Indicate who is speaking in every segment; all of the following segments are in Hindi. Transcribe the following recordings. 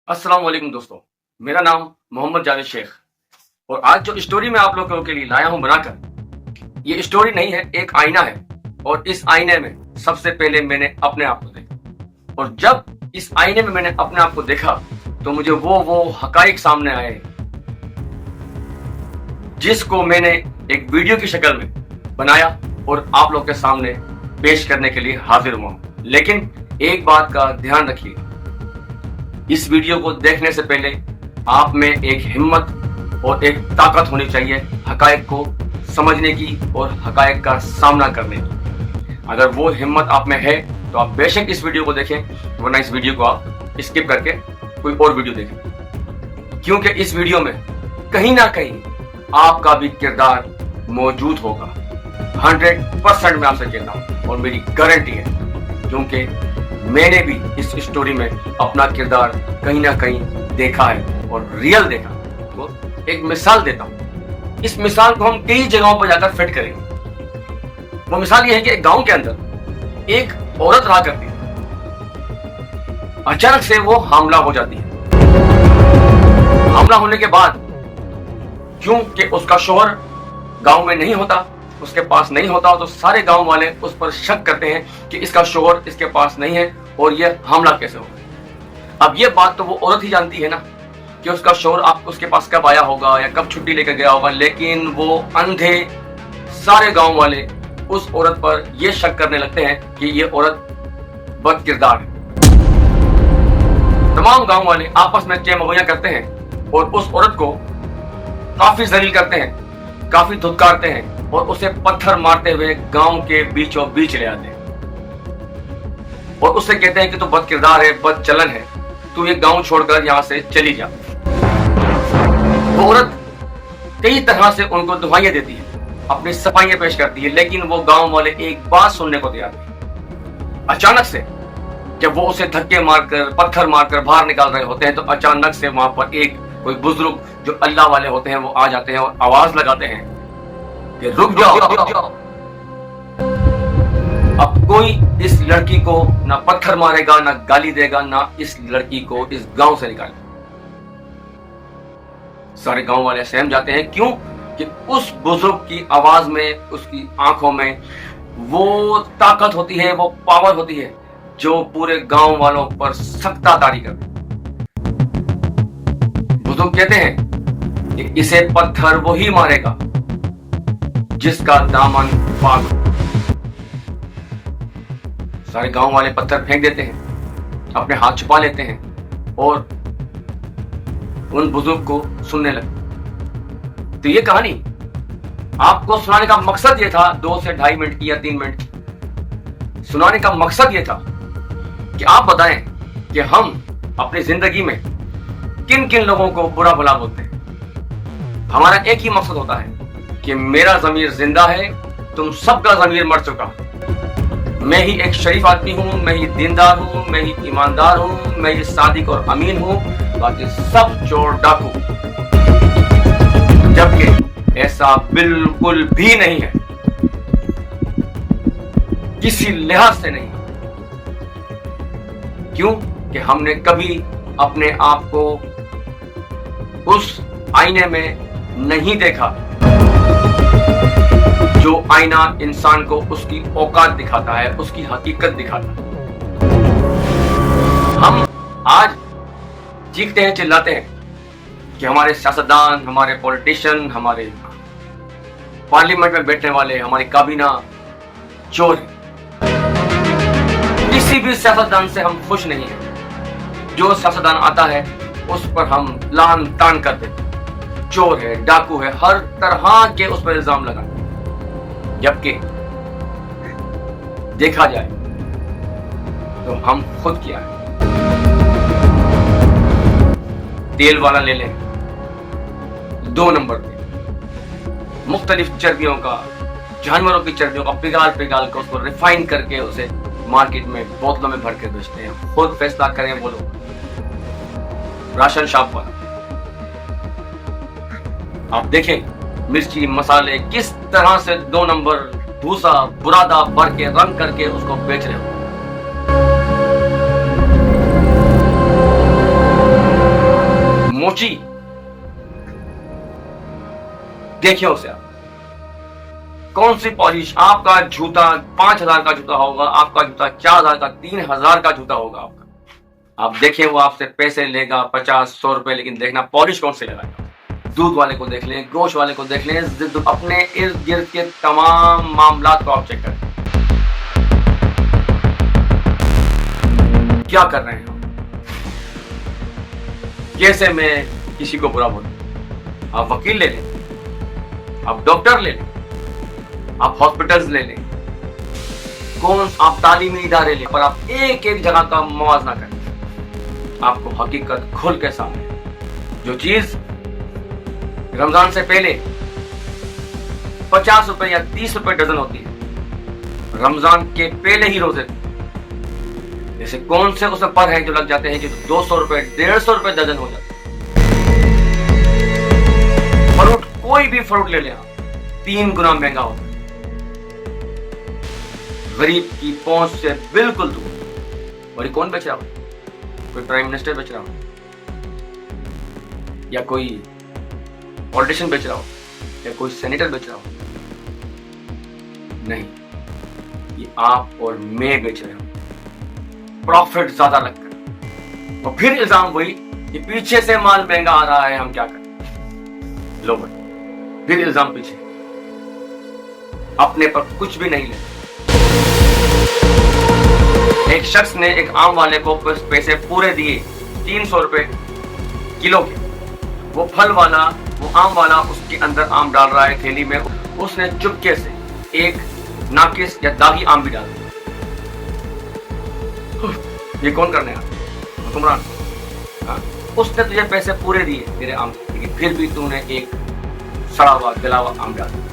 Speaker 1: अस्सलाम वालेकुम दोस्तों, मेरा नाम मोहम्मद जावेद शेख और आज जो स्टोरी मैं आप लोगों के लिए लाया हूं बनाकर, ये स्टोरी नहीं है, एक आईना है। और इस आईने में सबसे पहले मैंने अपने आप को देखा और जब इस आईने में मैंने अपने आप को देखा तो मुझे वो हकाइक सामने आए जिसको मैंने एक वीडियो की शक्ल में बनाया और आप लोग के सामने पेश करने के लिए हाजिर हुआ हूं। लेकिन एक बात का ध्यान रखिए, इस वीडियो को देखने से पहले आप में एक हिम्मत और एक ताकत होनी चाहिए हकायक को समझने की और हकायक का सामना करने की। अगर वो हिम्मत आप में है तो आप बेशक इस वीडियो को देखें, वरना इस वीडियो को आप स्किप करके कोई और वीडियो देखें, क्योंकि इस वीडियो में कहीं ना कहीं आपका भी किरदार मौजूद होगा। 100% मैं आपसे कहता हूँ और मेरी गारंटी है, क्योंकि मैंने भी इस स्टोरी में अपना किरदार कहीं ना कहीं देखा है और रियल देखा। तो एक मिसाल देता हूं, इस मिसाल को हम कई जगहों पर जाकर फिट करेंगे। वो मिसाल ये है कि एक गांव के अंदर एक औरत रहा करती है, अचानक से वो हामला हो जाती है। हामला होने के बाद क्योंकि उसका शौहर गांव में नहीं होता, उसके पास नहीं होता, तो सारे गांव वाले उस पर शक करते हैं कि इसका शौहर इसके पास नहीं है और ये हमला कैसे हो गया। अब ये बात तो वो औरत ही जानती है ना कि उसका शौहर आप उसके पास कब आया होगा या कब छुट्टी लेकर गया होगा, लेकिन वो अंधे सारे गांव वाले उस औरत पर ये शक करने लगते हैं कि ये औरत बद किरदार है। तमाम गांव वाले आपस में चेमगोइयां करते हैं और उस औरत को काफी जलील करते हैं, काफी धुतकारते हैं और उसे पत्थर मारते हुए गांव के बीचों बीच ले आते हैं और उससे कहते हैं कि तू बद किरदार है, बद चलन है, तू ये गांव छोड़कर यहां से चली जा। वो औरत कई तरह से उनको दुहाइयां देती है, अपनी सफाइयां पेश करती है, लेकिन वो गांव वाले एक बात सुनने को तैयार नहीं। अचानक से जब वो उसे धक्के मारकर पत्थर मारकर बाहर निकाल रहे होते हैं तो अचानक से वहां पर एक कोई बुजुर्ग जो अल्लाह वाले होते हैं वो आ जाते हैं और आवाज लगाते हैं कि रुक जाओ। अब कोई इस लड़की को ना पत्थर मारेगा, ना गाली देगा, ना इस लड़की को इस गांव से निकालेगा। सारे गांव वाले सहम जाते हैं। क्यों? कि उस बुजुर्ग की आवाज में, उसकी आंखों में वो ताकत होती है, वो पावर होती है जो पूरे गांव वालों पर सख्तादारी करे। बुजुर्ग कहते हैं कि इसे पत्थर वो ही मारेगा जिसका दामन पाक हो। सारे गांव वाले पत्थर फेंक देते हैं, अपने हाथ छुपा लेते हैं और उन बुजुर्ग को सुनने लगते। तो ये कहानी आपको सुनाने का मकसद ये था, 2 से 2.5 मिनट की या 3 मिनट की सुनाने का मकसद ये था कि आप बताएं कि हम अपनी जिंदगी में किन किन लोगों को बुरा भला बोलते हैं। हमारा एक ही मकसद होता है कि मेरा ज़मीर जिंदा है, तुम सबका ज़मीर मर चुका। मैं ही एक शरीफ आदमी हूँ, मैं ही दीनदार हूँ, मैं ही ईमानदार हूँ, मैं ही सादिक और अमीन हूँ, बाकी सब चोर डाकू। जबकि ऐसा बिल्कुल भी नहीं है, किसी लिहाज से नहीं। क्यों? कि हमने कभी अपने आप को उस आईने में नहीं देखा जो आईना इंसान को उसकी औकात दिखाता है, उसकी हकीकत दिखाता है। हम आज चीखते हैं, चिल्लाते हैं कि हमारे सियासतदान, हमारे पॉलिटिशियन, हमारे पार्लियामेंट में बैठने वाले, हमारी काबीना चोर है। किसी भी सियासतदान से हम खुश नहीं हैं। जो सियासतदान आता है उस पर हम लान तान कर देते हैं, चोर है, डाकू है, हर तरह के उस पर इल्जाम लगाते हैं। जबकि देखा जाए तो हम खुद क्या है। तेल वाला ले लें 2 नंबर पे, मुख्तलिफ चर्बियों का, जानवरों की चर्बियों का पिघाल कर उसको रिफाइन करके उसे मार्केट में बोतलों में भर के बेचते हैं। खुद फैसला करें वो लोग। राशन शॉप वाला आप देखें, मिर्ची मसाले किस तरह से 2 नंबर भूसा बुरादा भर के रंग करके उसको बेच रहे हो। मोची, देखिए उसे आप, कौन सी पॉलिश। आपका जूता 5,000 का जूता होगा, आपका जूता 4,000 का, 3,000 का जूता होगा आपका। आप देखें वो आपसे पैसे लेगा 50-100 रुपए, लेकिन देखना पॉलिश कौन से लगाएगा। दूध वाले को देख लें, गोश्त वाले को देख लें, अपने इर्द गिर्द के तमाम मामलात को आप चेक करें। क्या कर रहे हैं हम? कैसे मैं किसी को बुरा बोलूं? आप वकील ले लें, आप डॉक्टर ले लें, आप हॉस्पिटल्स ले लें, कौन आप तालीमी इदारे ले, पर आप एक एक जगह का मुवाजना करें। आपको हकीकत खुल के सामने, जो चीज रमजान से पहले 50 रुपए या 30 रुपए डजन होती है, रमजान के पहले ही रोजे, जैसे कौन से उसमें पर है जो लग जाते हैं जो 200 रुपए 150 रुपए डजन हो जाते हैं। फ्रूट, कोई भी फ्रूट ले लें आप, 3 गुना महंगा होता है, गरीब की पहुंच से बिल्कुल दूर। और ये कौन बेच रहा हो? कोई प्राइम मिनिस्टर बेच रहा हो, या कोई पॉलिटिशियन बेच रहा हो, या कोई सेनेटर बेच रहा हो? नहीं, ये आप और मैं बेच रहे हो, प्रॉफिट ज्यादा रखकर। और फिर इल्जाम वही कि पीछे से माल महंगा आ रहा है, हम क्या करें? लो भाई, फिर इल्जाम पीछे, अपने पर कुछ भी नहीं ले। एक शख्स ने एक आम वाले को पैसे पूरे दिए 300 रुपए किलो के। वो फल वाला, वो आम वाला उसके अंदर आम डाल रहा है थैली में, उसने चुपके से एक नाकिस या दागी आम भी डाल दिया। ये कौन करने आया? हुक्मरान। हाँ, उसने तुझे पैसे पूरे दिए तेरे आम के, लेकिन फिर भी तूने एक सड़ा हुआ गला हुआ आम डाल दिया।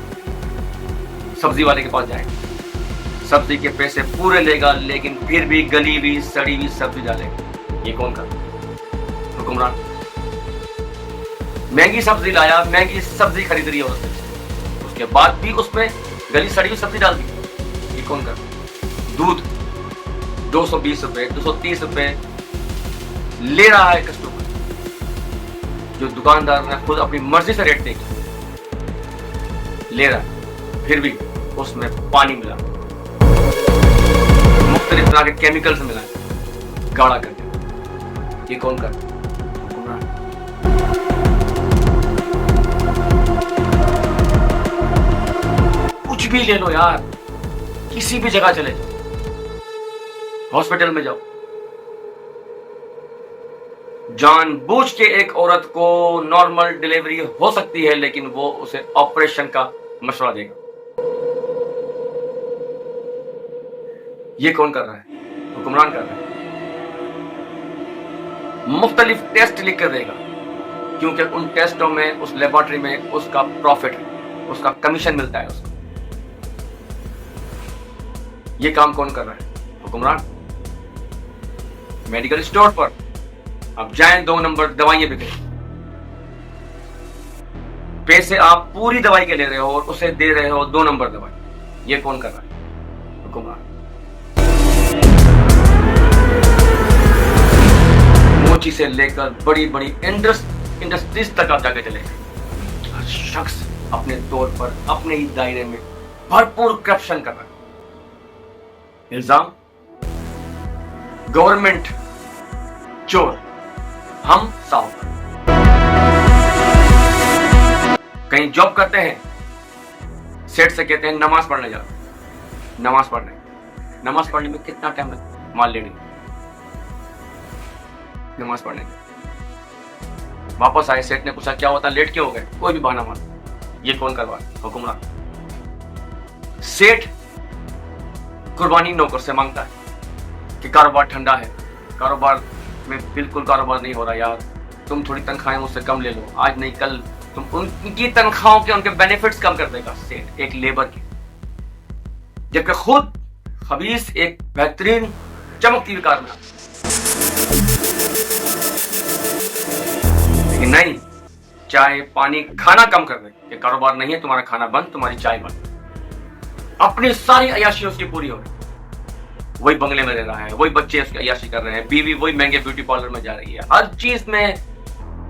Speaker 1: सब्जी वाले के पास जाएगा, सब्जी के पैसे पूरे लेगा, लेकिन फिर भी गली हुई सड़ी हुई सब्जी डालेगा। ये कौन कर? हुक्मरान। महंगी सब्जी लाया, महंगी सब्जी खरीद रही है उसके बाद भी उसमें गली सड़ी हुई सब्जी डाल दी। ये कौन कर? दूध 220 रुपए 230 रुपए ले रहा है कस्टमर, जो दुकानदार ने खुद अपनी मर्जी से रेट देगी ले रहा है, फिर भी उसमें पानी मिला, मुख्तलिफ तरह के केमिकल्स मिलाए गाढ़ा करके। ये कौन कर? कुछ भी ले लो यार, किसी भी जगह चले जाओ, हॉस्पिटल में जाओ, जानबूझ के एक औरत को नॉर्मल डिलीवरी हो सकती है, लेकिन वो उसे ऑपरेशन का मशवरा देगा। ये कौन कर रहा है? हुक्मरान कर रहा है। मुख्तलिफ टेस्ट लिख कर देगा, क्योंकि उन टेस्टों में, उस लेबोरेटरी में उसका प्रॉफिट है, उसका कमीशन मिलता है उसको। ये काम कौन कर रहा है? हुक्मरान। मेडिकल स्टोर पर आप जाएं, 2 नंबर दवाइयां बिके, पैसे आप पूरी दवाई के ले रहे हो और उसे दे रहे हो 2 नंबर दवाई। ये कौन कर रहा है? हुक्मरान। मोची से लेकर बड़ी बड़ी इंडस्ट्रीज तक आप जाके चले, हर शख्स अपने तौर पर अपने ही दायरे में भरपूर करप्शन कर रहा है। इल्जाम गवर्नमेंट चोर, हम साहूकार। कहीं जॉब करते हैं, सेठ से कहते हैं नमाज पढ़ने जाओ। नमाज पढ़ने में कितना टाइम लगता है? माल लेने, नमाज पढ़ने में वापस आए, सेठ ने पूछा क्या होता, लेट क्यों हो गए? कोई भी बहाना मार। ये कौन करवा? हुक्मरान। सेठ कुर्बानी नौकर से मांगता है कि कारोबार ठंडा है, कारोबार में बिल्कुल कारोबार नहीं हो रहा यार, तुम थोड़ी तनख्वाहें मुझसे कम ले लो, आज नहीं कल तुम उनकी तनख्वाहों के उनके बेनिफिट्स कम कर देगा सेठ एक लेबर के, जबकि खुद खबीस एक बेहतरीन चमकती हुई कार में। लेकिन नहीं, चाय पानी खाना कम कर दे कि कारोबार नहीं है, तुम्हारा खाना बंद, तुम्हारी चाय बंद। अपनी सारी अय्याशी उसकी पूरी हो रही, वही बंगले में रह रहा है, वही बच्चे उसकी अय्याशी कर रहे हैं, बीवी वही महंगे ब्यूटी पार्लर में जा रही है, हर चीज में